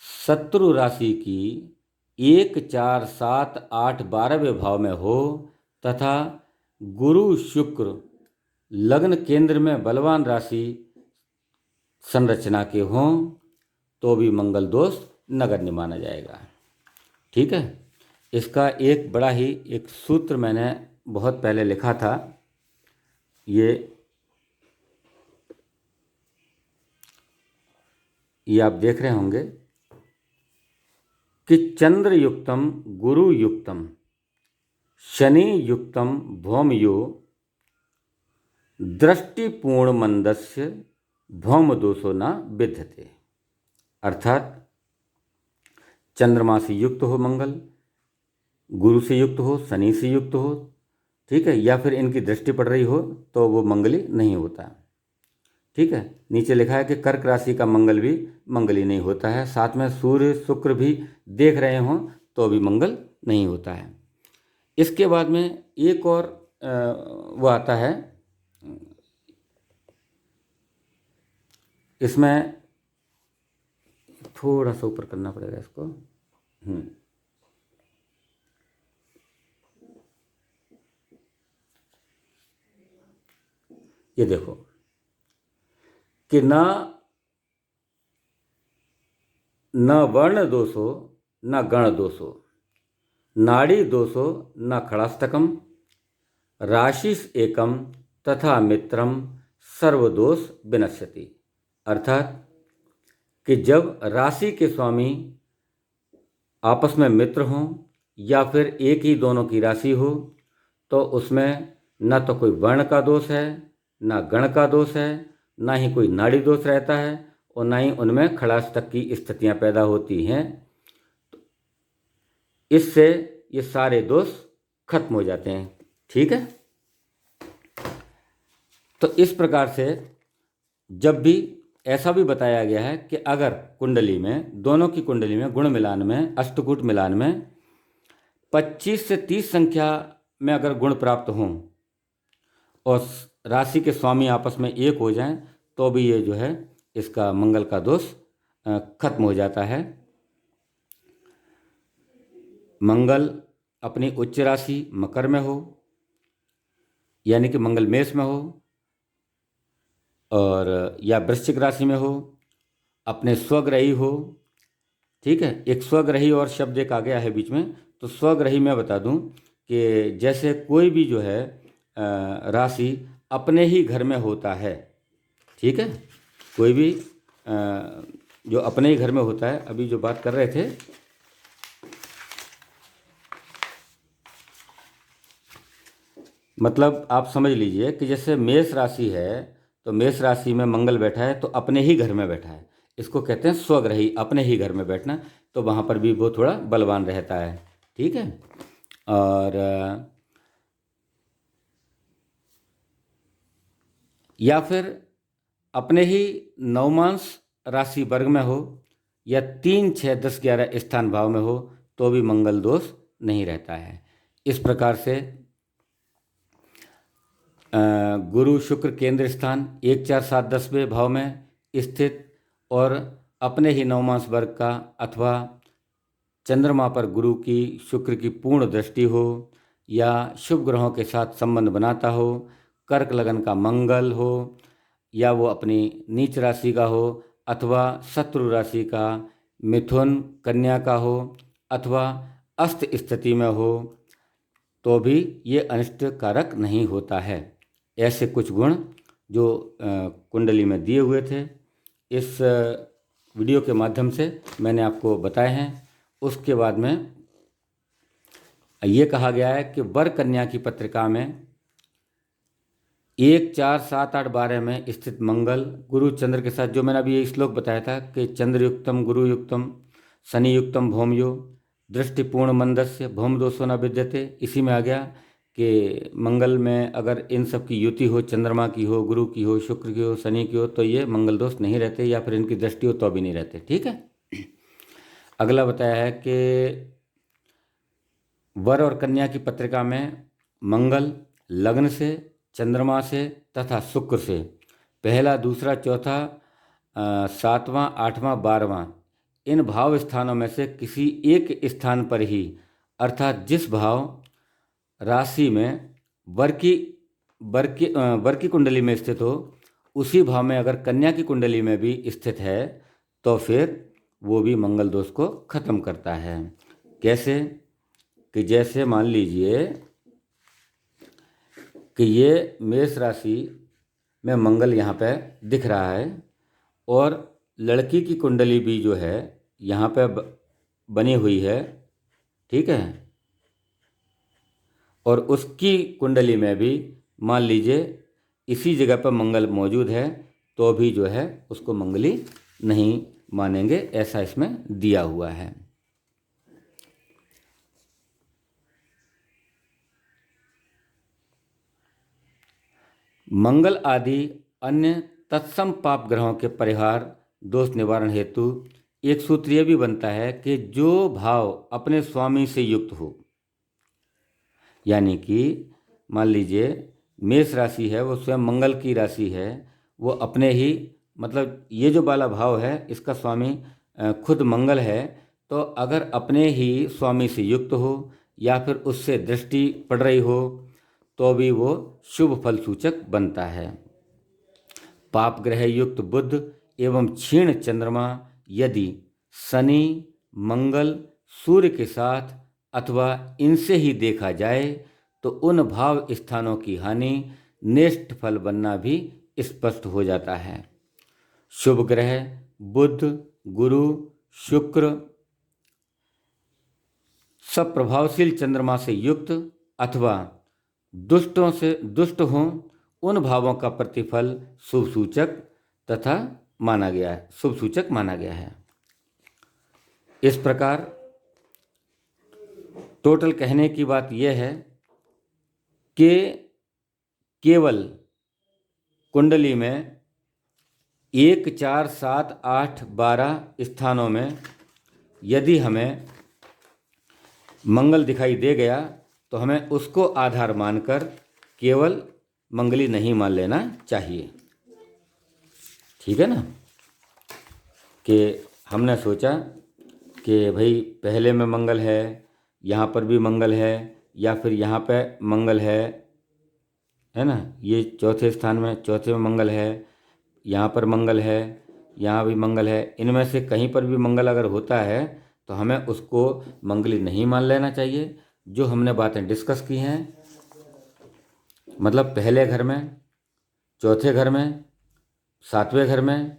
शत्रु राशि की 1, 4, 7, 8, 12वें भाव में हो तथा गुरु शुक्र लग्न केंद्र में बलवान राशि संरचना के हों तो भी मंगल दोष नगण्य माना जाएगा। ठीक है, इसका एक बड़ा ही एक सूत्र मैंने बहुत पहले लिखा था, ये आप देख रहे होंगे कि चंद्र युक्तम गुरु युक्तम शनि युक्तम भौमयो दृष्टिपूर्ण मंदस्य भौम दोषो न विद्यते, अर्थात चंद्रमा से युक्त हो मंगल, गुरु से युक्त हो, शनि से युक्त हो, ठीक है, या फिर इनकी दृष्टि पड़ रही हो तो वो मंगली नहीं होता। ठीक है, नीचे लिखा है कि कर्क राशि का मंगल भी मंगली नहीं होता है, साथ में सूर्य शुक्र भी देख रहे हों तो भी मंगल नहीं होता है। इसके बाद में एक और वो आता है, इसमें थोड़ा सा ऊपर करना पड़ेगा इसको। ये देखो कि न वर्ण दोषो न गण दोषो, नाड़ी दोषो न खड़ास्तकम, राशिस एकम तथा मित्रम सर्वदोष विनश्यति, अर्थात कि जब राशि के स्वामी आपस में मित्र हों या फिर एक ही दोनों की राशि हो तो उसमें न तो कोई वर्ण का दोष है, न गण का दोष है, ना ही कोई नाड़ी दोष रहता है और ना ही उनमें खड़ास तक की स्थितियां पैदा होती हैं। इससे ये सारे दोष खत्म हो जाते हैं। ठीक है, तो इस प्रकार से जब भी ऐसा भी बताया गया है कि अगर कुंडली में, दोनों की कुंडली में गुण मिलान में, अष्टकूट मिलान में 25 से 30 संख्या में अगर गुण प्राप्त हों और राशि के स्वामी आपस में एक हो जाएं तो भी ये जो है इसका मंगल का दोष खत्म हो जाता है। मंगल अपनी उच्च राशि मकर में हो, यानी कि मंगल मेष में हो, और या वृश्चिक राशि में हो, अपने स्वग्रही हो। ठीक है, एक स्वग्रही और शब्द एक आ गया है बीच में, तो स्वग्रही मैं बता दूं कि जैसे कोई भी जो है राशि अपने ही घर में होता है। ठीक है, कोई भी जो अपने ही घर में होता है, अभी जो बात कर रहे थे, मतलब आप समझ लीजिए कि जैसे मेष राशि है तो मेष राशि में मंगल बैठा है तो अपने ही घर में बैठा है, इसको कहते हैं स्वग्रही, अपने ही घर में बैठना, तो वहाँ पर भी वो थोड़ा बलवान रहता है। ठीक है, और या फिर अपने ही नवमांश राशि वर्ग में हो या 3, 6, 10, 11 स्थान भाव में हो तो भी मंगल दोष नहीं रहता है। इस प्रकार से गुरु शुक्र केंद्र स्थान 1, 4, 7, 10वें भाव में स्थित और अपने ही नवमांश वर्ग का अथवा चंद्रमा पर गुरु की, शुक्र की पूर्ण दृष्टि हो या शुभ ग्रहों के साथ संबंध बनाता हो, कर्क लगन का मंगल हो या वो अपनी नीच राशि का हो अथवा शत्रु राशि का, मिथुन कन्या का हो अथवा अस्त स्थिति में हो तो भी ये अनिष्ट कारक नहीं होता है। ऐसे कुछ गुण जो कुंडली में दिए हुए थे इस वीडियो के माध्यम से मैंने आपको बताए हैं। उसके बाद में ये कहा गया है कि वर कन्या की पत्रिका में 1, 4, 7, 8, 12 में स्थित मंगल गुरु चंद्र के साथ, जो मैंने अभी ये श्लोक बताया था कि चंद्रयुक्तम गुरुयुक्तम शनियुक्तम भौमयो दृष्टिपूर्ण मंदस्य भौम दोषो न विद्यते, इसी में आ गया कि मंगल में अगर इन सब की युति हो, चंद्रमा की हो, गुरु की हो, शुक्र की हो, शनि की हो, तो ये मंगल दोष नहीं रहते, या फिर इनकी दृष्टि हो तो भी नहीं रहते। ठीक है, अगला बताया है कि वर और कन्या की पत्रिका में मंगल लग्न से, चंद्रमा से तथा शुक्र से पहला, दूसरा, चौथा, 7वां, 8वां, 12वां इन भाव स्थानों में से किसी एक स्थान पर ही, अर्थात जिस भाव राशि में वर की कुंडली में स्थित हो उसी भाव में अगर कन्या की कुंडली में भी स्थित है तो फिर वो भी मंगल दोष को खत्म करता है। कैसे कि जैसे मान लीजिए कि ये मेष राशि में मंगल यहाँ पे दिख रहा है और लड़की की कुंडली भी जो है यहाँ पे बनी हुई है। ठीक है, और उसकी कुंडली में भी मान लीजिए इसी जगह पर मंगल मौजूद है तो भी जो है उसको मंगली नहीं मानेंगे, ऐसा इसमें दिया हुआ है। मंगल आदि अन्य तत्सम पाप ग्रहों के परिहार दोष निवारण हेतु एक सूत्र यह भी बनता है कि जो भाव अपने स्वामी से युक्त हो, यानी कि मान लीजिए मेष राशि है, वो स्वयं मंगल की राशि है, वो अपने ही मतलब ये जो वाला भाव है इसका स्वामी खुद मंगल है, तो अगर अपने ही स्वामी से युक्त हो या फिर उससे दृष्टि पड़ रही हो तो भी वो शुभ फल सूचक बनता है। पाप ग्रह युक्त बुध एवं क्षीण चंद्रमा यदि शनि, मंगल, सूर्य के साथ अथवा इनसे ही देखा जाए तो उन भाव स्थानों की हानि, नेष्ट फल बनना भी स्पष्ट हो जाता है। शुभ ग्रह बुध, गुरु, शुक्र सब प्रभावशील चंद्रमा से युक्त अथवा दुष्ट हों, उन भावों का प्रतिफल शुभ सूचक तथा माना गया है, शुभ सूचक माना गया है। इस प्रकार टोटल कहने की बात यह है कि केवल कुंडली में 1, 4, 7, 8, 12 स्थानों में यदि हमें मंगल दिखाई दे गया तो हमें उसको आधार मानकर केवल मंगली नहीं मान लेना चाहिए। ठीक है ना, कि हमने सोचा कि भाई पहले में मंगल है, यहाँ पर भी मंगल है, या फिर यहाँ पे मंगल है ना, ये चौथे स्थान में चौथे में मंगल है, यहाँ पर मंगल है, यहाँ भी मंगल है, इनमें से कहीं पर भी मंगल अगर होता है तो हमें उसको मंगली नहीं मान लेना चाहिए। जो हमने बातें डिस्कस की हैं, मतलब पहले घर में, चौथे घर में, 7वें घर में,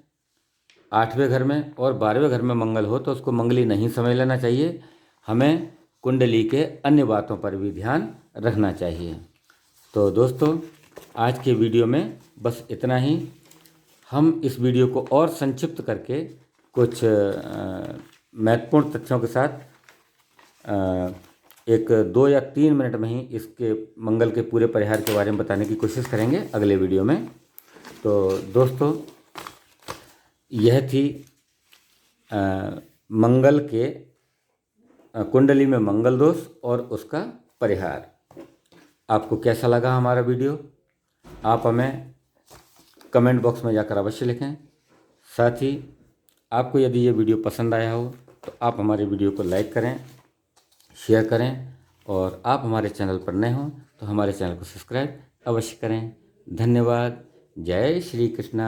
8वें घर में और 12वें घर में मंगल हो तो उसको मंगली नहीं समझ लेना चाहिए। हमें कुंडली के अन्य बातों पर भी ध्यान रखना चाहिए। तो दोस्तों, आज के वीडियो में बस इतना ही। हम इस वीडियो को और संक्षिप्त करके कुछ महत्वपूर्ण तथ्यों के साथ एक 2 या 3 मिनट में ही इसके मंगल के पूरे परिहार के बारे में बताने की कोशिश करेंगे अगले वीडियो में। तो दोस्तों, यह थी मंगल के कुंडली में मंगल दोष और उसका परिहार। आपको कैसा लगा हमारा वीडियो, आप हमें कमेंट बॉक्स में जाकर अवश्य लिखें। साथ ही आपको यदि ये वीडियो पसंद आया हो तो आप हमारे वीडियो को लाइक करें, शेयर करें, और आप हमारे चैनल पर नए हों तो हमारे चैनल को सब्सक्राइब अवश्य करें। धन्यवाद। जय श्री कृष्णा।